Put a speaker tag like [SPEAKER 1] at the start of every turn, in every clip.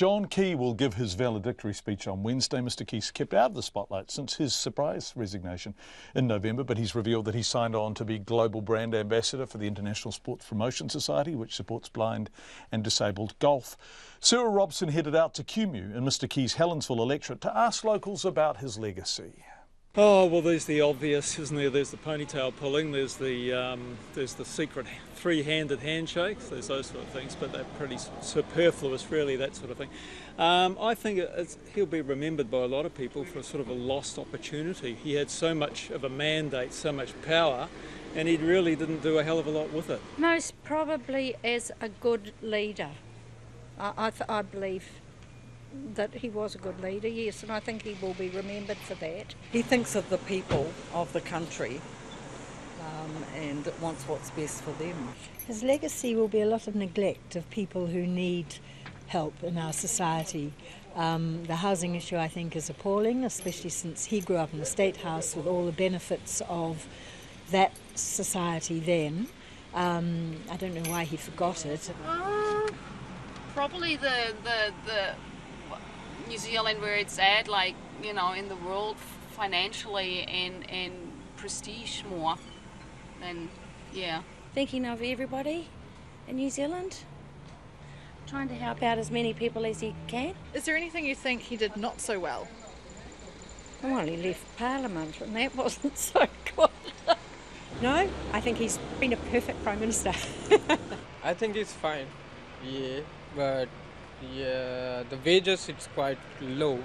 [SPEAKER 1] John Key will give his valedictory speech on Wednesday. Mr Key's kept out of the spotlight since his surprise resignation in November, but he's revealed that he signed on to be Global Brand Ambassador for the International Sports Promotion Society, which supports blind and disabled golf. Sarah Robson headed out to Cumu in Mr Key's Helensville electorate to ask locals about his legacy.
[SPEAKER 2] Oh, well, there's the obvious, isn't there? There's the ponytail pulling, there's the secret three-handed handshakes, there's those sort of things, but they're pretty superfluous, really, that sort of thing. I think he'll be remembered by a lot of people for sort of a lost opportunity. He had so much of a mandate, so much power, and he really didn't do a hell of a lot with it.
[SPEAKER 3] Most probably as a good leader. I believe that he was a good leader, yes, and I think he will be remembered for that.
[SPEAKER 4] He thinks of the people of the country and wants what's best for them.
[SPEAKER 5] His legacy will be a lot of neglect of people who need help in our society. The housing issue, I think, is appalling, especially since he grew up in a state house with all the benefits of that society then. I don't know why he forgot it.
[SPEAKER 6] Probably the New Zealand where it's at, like, you know, in the world financially and prestige more than, yeah.
[SPEAKER 3] Thinking of everybody in New Zealand, trying to help out as many people as he can.
[SPEAKER 7] Is there anything you think he did not so well?
[SPEAKER 3] Well, he left Parliament and that wasn't so good.
[SPEAKER 8] No, I think he's been a perfect Prime Minister.
[SPEAKER 9] I think he's fine, yeah, but yeah, the wages it's quite low.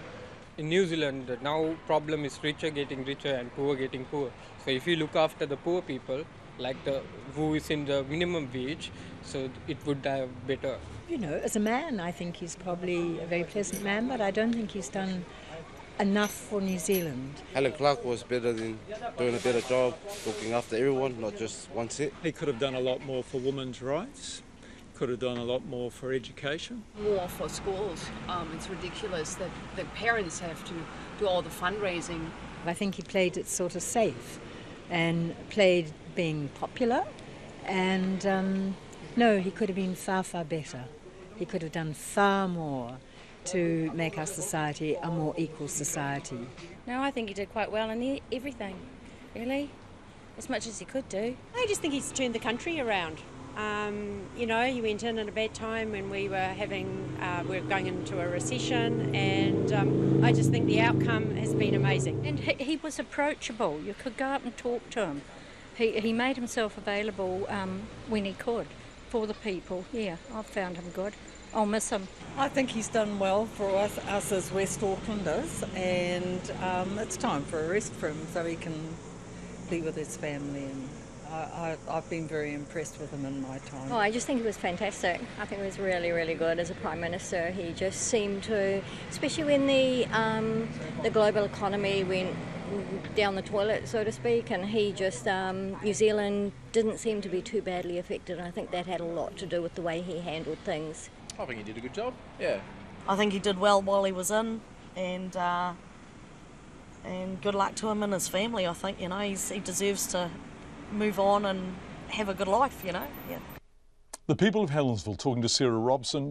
[SPEAKER 9] In New Zealand now problem is richer getting richer and poor getting poor. So if you look after the poor people, like the who is in the minimum wage, so it would have better.
[SPEAKER 5] You know, as a man, I think he's probably a very pleasant man, but I don't think he's done enough for New Zealand.
[SPEAKER 10] Alan Clark was better than doing a better job looking after everyone, not just one set.
[SPEAKER 2] He could have done a lot more for women's rights. Could have done a lot more for education.
[SPEAKER 11] More for schools. It's ridiculous that the parents have to do all the fundraising.
[SPEAKER 5] I think he played it sort of safe and played being popular, and no, he could have been far, far better. He could have done far more to make our society a more equal society.
[SPEAKER 3] No, I think he did quite well in everything, really, as much as he could do.
[SPEAKER 8] I just think he's turned the country around. You know, he went in at a bad time when we were going into a recession, and I just think the outcome has been amazing.
[SPEAKER 3] And he was approachable. You could go up and talk to him. He made himself available when he could for the people. Yeah, I've found him good. I'll miss him.
[SPEAKER 4] I think he's done well for us as West Aucklanders, and it's time for a rest for him so he can be with his family. And I've been very impressed with him in my time.
[SPEAKER 12] Oh, I just think he was fantastic. I think he was really, really good as a Prime Minister. He just seemed to, especially when the global economy went down the toilet, so to speak, and he just, New Zealand didn't seem to be too badly affected. I think that had a lot to do with the way he handled things.
[SPEAKER 13] I think he did a good job, yeah.
[SPEAKER 14] I think he did well while he was in, and good luck to him and his family. I think, you know, he deserves to move on and have a good life, you know. Yeah.
[SPEAKER 1] The people of Helensville talking to Sarah Robson.